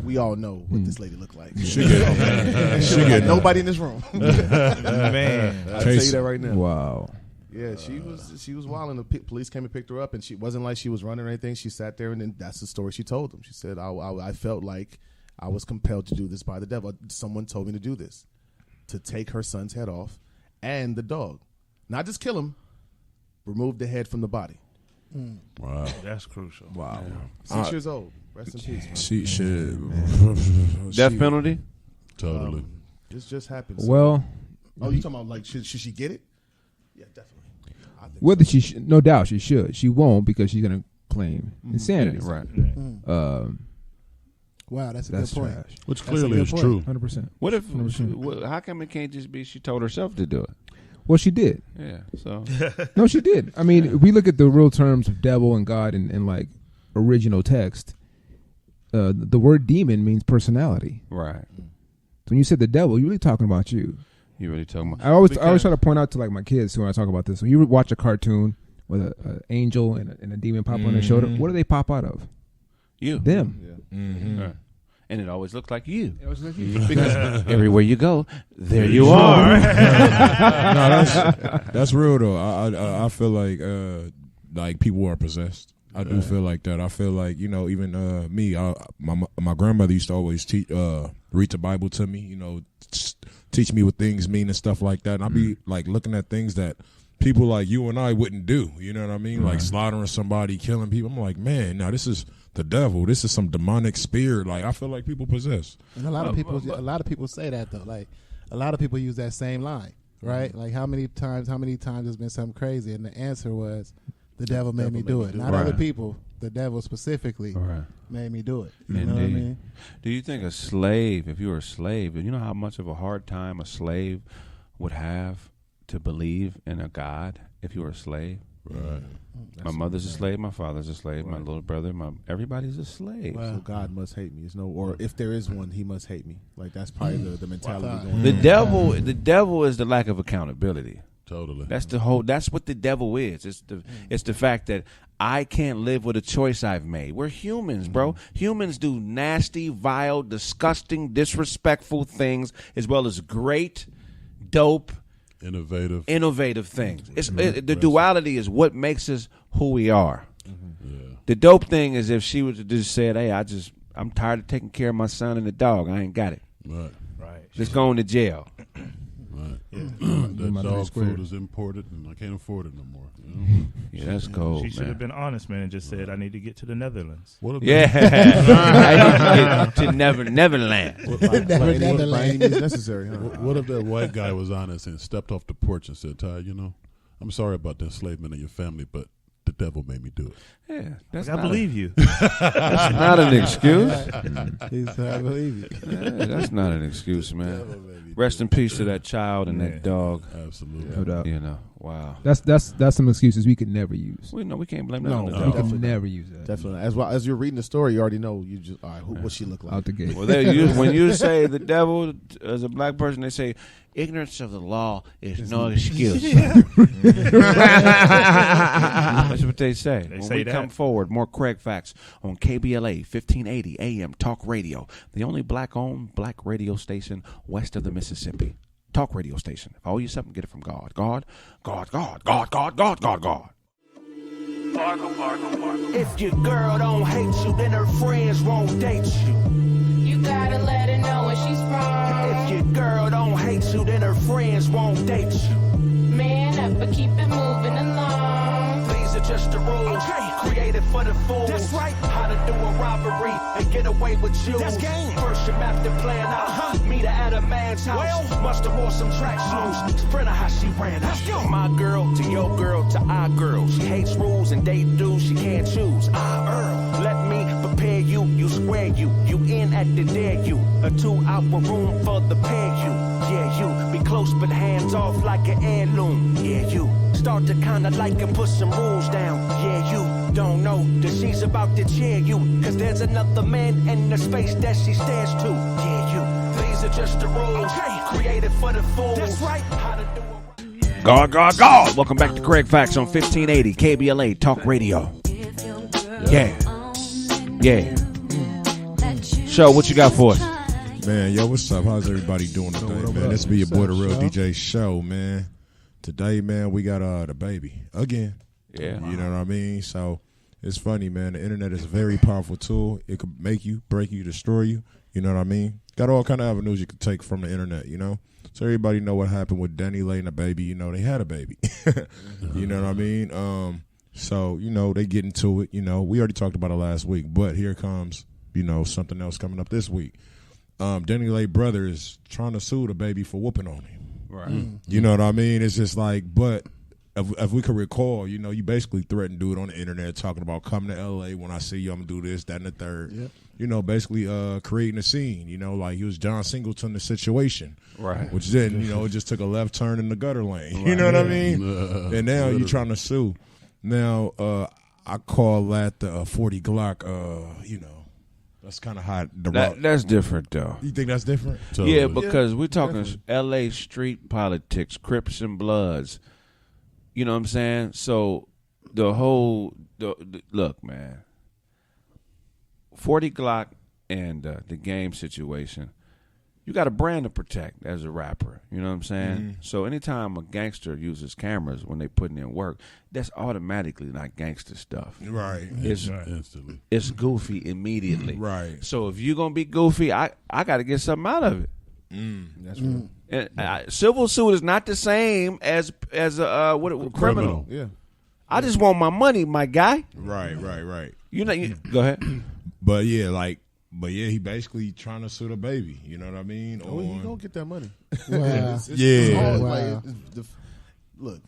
We all know what this lady looked like. She looked like nobody in this room. Man, I'll tell you that right now. Wow. Yeah, she was wild, and the police came and picked her up, and she wasn't like she was running or anything. She sat there, and then that's the story she told them. She said, I felt like I was compelled to do this by the devil. Someone told me to do this, to take her son's head off and the dog. Not just kill him, remove the head from the body. Wow. That's crucial. Wow. 6 years old. Rest in peace. She should. Death penalty? Totally. This just happened. Well. Oh, you talking about like, should she get it? Yeah, definitely. Whether she no doubt she should. She won't because she's going to claim insanity. Right. Wow, that's a good point. Trash. Which clearly is true. 100%. What if? How come it can't just be she told herself to do it? Well, she did. Yeah. So. No, she did. I mean, if we look at the real terms of devil and God in like original text, the word demon means personality. Right. So when you said the devil, you're really talking about you. You really talking about? I always try to point out to like my kids when I talk about this. When you watch a cartoon with an angel and a demon pop on their shoulder, what do they pop out of? You. Them. Yeah. Mm-hmm. Right. And it always looked like you. It always looked like you. Because everywhere you go, there you are. No, that's real though. I feel like people are possessed. I do feel like that. I feel like, even me, my grandmother used to always read the Bible to me, teach me what things mean and stuff like that. And I'd be like looking at things that people like you and I wouldn't do. You know what I mean? Right. Like slaughtering somebody, killing people. I'm like, man, now this is the devil. This is some demonic spirit. Like I feel like people possess. And a lot of people say that though. Like a lot of people use that same line. right? Like how many times has been something crazy? And the answer was, the devil made me do it. Not other people. The devil specifically made me do it. You know what I mean? Do you think a slave, if you were a slave, you know how much of a hard time a slave would have to believe in a God if you were a slave? Right. My mother's a slave. My father's a slave. My little brother. Everybody's a slave. So God must hate me. Or if there is one, he must hate me. Like that's probably the mentality. The devil is the lack of accountability. Totally. That's what the devil is. It's the fact that I can't live with a choice I've made. We're humans, bro. Humans do nasty, vile, disgusting, disrespectful things as well as great, dope, innovative things. The duality is what makes us who we are. The dope thing is if she would have just said, "Hey, I'm tired of taking care of my son and the dog. I ain't got it. Right. Just going to jail." Right. That dog food is imported, and I can't afford it no more. You know? Yeah, that's cold. She should have been honest, man, and just said, "I need to get to the Netherlands." I need to get to Neverland. Neverland is necessary. Huh? What if that white guy was honest and stepped off the porch and said, "Ty, I'm sorry about the enslavement of your family, but the devil made me do it." Yeah, I believe you. That's not an excuse. I believe you. Yeah, that's not an excuse, man. Rest in peace to that child and that dog. Absolutely. No doubt. Wow. That's some excuses we could never use. We can't blame that on the we dog. can never use that. Definitely. As you're reading the story, you already know. You just all right. What she look like? Out the gate. Well, when you say the devil as a black person, they say ignorance of the law is no excuse. That's what they say. When we come forward, more Kraig facts on KBLA 1580 AM Talk Radio, the only black-owned black radio station west of the Mississippi. Talk radio station. If I owe you something, get it from God. God, God, God, God, God, God, God, God. If your girl don't hate you, then her friends won't date you. You gotta let her know when she's wrong. If your girl don't hate you, then her friends won't date you. Man up, but keep it moving along. These are just the rules. Created for the fools. That's right. How to do a robbery and get away with you. That's game. First you map the plan out. Meet her at a man's house. Must have wore some track shoes. Sprint her how she ran out. My girl to your girl to our girl. She hates rules and date dudes she can't choose. Let me prepare you. You square you. You in at the dare you. A 2-hour room for the pair you. Yeah, you be close but hands off like an heirloom. Yeah, you start to kinda like and put some rules down. Yeah, you don't know that she's about to cheer you. Cause there's another man in the space that she stares to. Yeah, you. These are just the rules. Created for the fools. That's right. How to do it. God, God, God. Welcome back to Kraig Facts on 1580 KBLA Talk Radio. Yeah. Show, what you got for us? Man, yo, what's up? How's everybody doing today, man? This be your boy, The Real DJ Show, man. Today, man, we got the baby again. Yeah. You know what I mean? So it's funny, man. The internet is a very powerful tool. It could make you, break you, destroy you. You know what I mean? Got all kind of avenues you could take from the internet, you know? So everybody know what happened with Danny Lay and the baby. You know, they had a baby. You know what I mean? So, you know, they get into it. You know, we already talked about it last week, but here comes, you know, something else coming up this week. Danny Lay brother is trying to sue the baby for whooping on him. Right. You know what I mean? It's just like, but if we could recall, you know, you basically threatened to do it on the internet, talking about coming to LA when I see you, I'm gonna do this, that, and the third. Yep. You know, basically creating a scene. You know, like he was John Singleton the situation. Right. Which then, you know, it just took a left turn in the gutter lane. Right. You know what I mean? And now you're trying to sue. Now, I call that the 40 Glock, you know. That's kind of hot. That's different, though. You think that's different? Totally. Yeah, because we're talking L.A. street politics, Crips and Bloods. You know what I'm saying? So the whole look, man. 40 Glock and the game situation. You got a brand to protect as a rapper. You know what I'm saying? Mm-hmm. So anytime a gangster uses cameras when they putting in work, that's automatically not gangster stuff. Right. Instantly. It's goofy immediately. Right. So if you're going to be goofy, I got to get something out of it. That's right. And civil suit is not the same as a criminal. Yeah. I just want my money, my guy. Right. You know, go ahead. But yeah, like But yeah, he basically trying to sue the baby. You know what I mean? Oh, he gonna get that money. Wow. Look,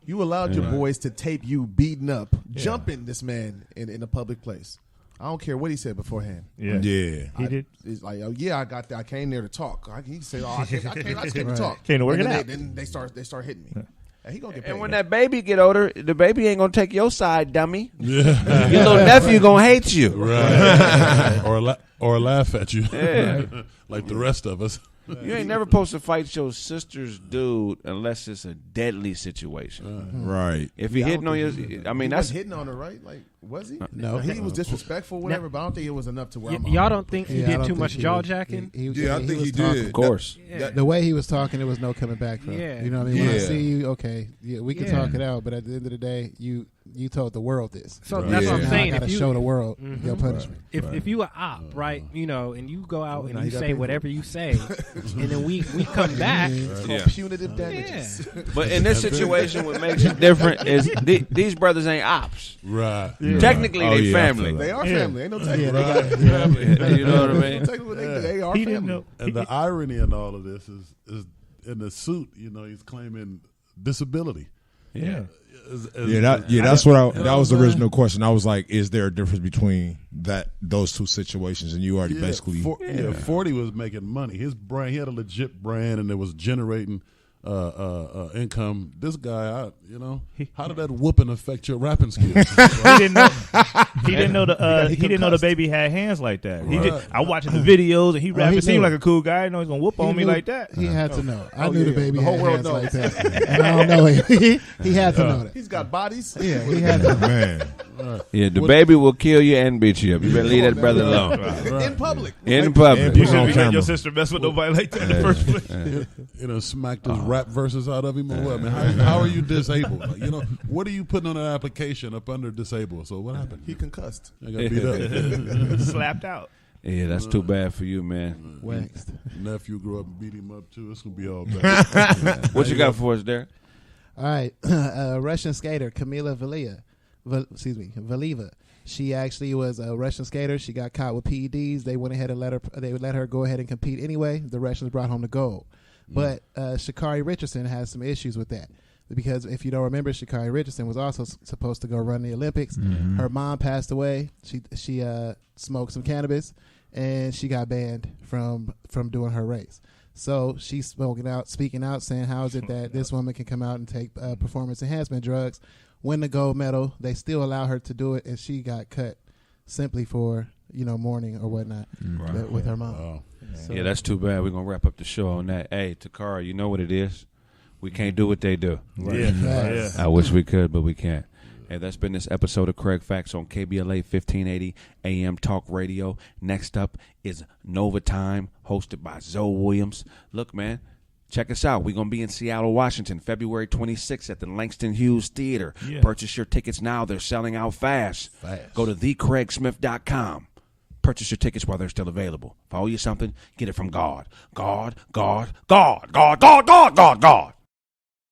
you allowed your boys to tape you beating up, jumping this man in a public place. I don't care what he said beforehand. Yeah. He did. It's like, oh yeah, I got that. I came there to talk. He said, oh, I just came to talk. Came to work it out. Then they start hitting me. And he gonna get paid. And when that baby get older, the baby ain't gonna take your side, dummy. Yeah. Your little nephew gonna hate you, right? or laugh at you, like the rest of us. You ain't never supposed to fight your sister's dude unless it's a deadly situation. Right. If he hitting on you, I mean, that's hitting on her, right? Like, was he? No. He was disrespectful, whatever, but I don't think it was enough to where y'all don't think he did too much jaw jacking? I think he did. Of course. The way he was talking, there was no coming back from. Yeah. You know what I mean? When I see you, okay, we can talk it out, but at the end of the day, you told the world this. So that's what I'm saying. I gotta show the world your punishment. If you an op, right, you know, and you go out and you say whatever you say, and then we come back. Punitive damages. But in this situation, what makes it different is these brothers ain't ops. Right. Yeah. Technically, they family. They are family. Ain't no technical. They got family. You know what I mean? Technically, they are family. And the irony in all of this is in the suit, you know, he's claiming disability. Yeah. That's what that was the original question. I was like, is there a difference between those two situations? And you already basically 40 was making money. His brand, he had a legit brand, and it was generating income. This guy, how did that whooping affect your rapping skills? He didn't know the baby had hands like that. I watching the videos and he rapping. Seemed like a cool guy. I know he's gonna whoop on me like that. He had to know. I knew the baby had hands like that. And I don't know him. He had to know that. He's got bodies. Yeah, he had to. Man. Yeah, the baby will kill you and beat you up. You better leave that brother alone. In public. In public. You shouldn't be letting your sister mess with nobody like that in the first place. Smacked his rap verses out of him or what? I mean, how are you disabled? Like, what are you putting on an application up under disabled? So what happened? He concussed. I got beat up. Slapped out. Yeah, that's too bad for you, man. Waxed. Nephew grew up and beat him up too. It's gonna be all bad. What you got for us, Derek? All right, Russian skater Kamila Valieva. She actually was a Russian skater. She got caught with PEDs. They went ahead and let her go ahead and compete anyway. The Russians brought home the gold. But Sha'Carri Richardson has some issues with that. Because if you don't remember, Sha'Carri Richardson was also supposed to go run the Olympics. Mm-hmm. Her mom passed away. She smoked some cannabis, and she got banned from doing her race. So she's speaking out, saying how is it that this woman can come out and take performance enhancement drugs, win the gold medal. They still allow her to do it, and she got cut simply for mourning or whatnot with her mom. Oh. So, yeah, that's too bad. We're going to wrap up the show on that. Hey, Takara, you know what it is. We can't do what they do. Right. Yeah. I wish we could, but we can't. Hey, that's been this episode of Kraig Facts on KBLA 1580 AM Talk Radio. Next up is Nova Time, hosted by Zoe Williams. Look, man, check us out. We're going to be in Seattle, Washington, February 26th at the Langston Hughes Theater. Yeah. Purchase your tickets now. They're selling out fast. Go to thecraigsmith.com. Purchase your tickets while they're still available. If I owe you something, get it from God. God, God, God, God, God, God, God, God.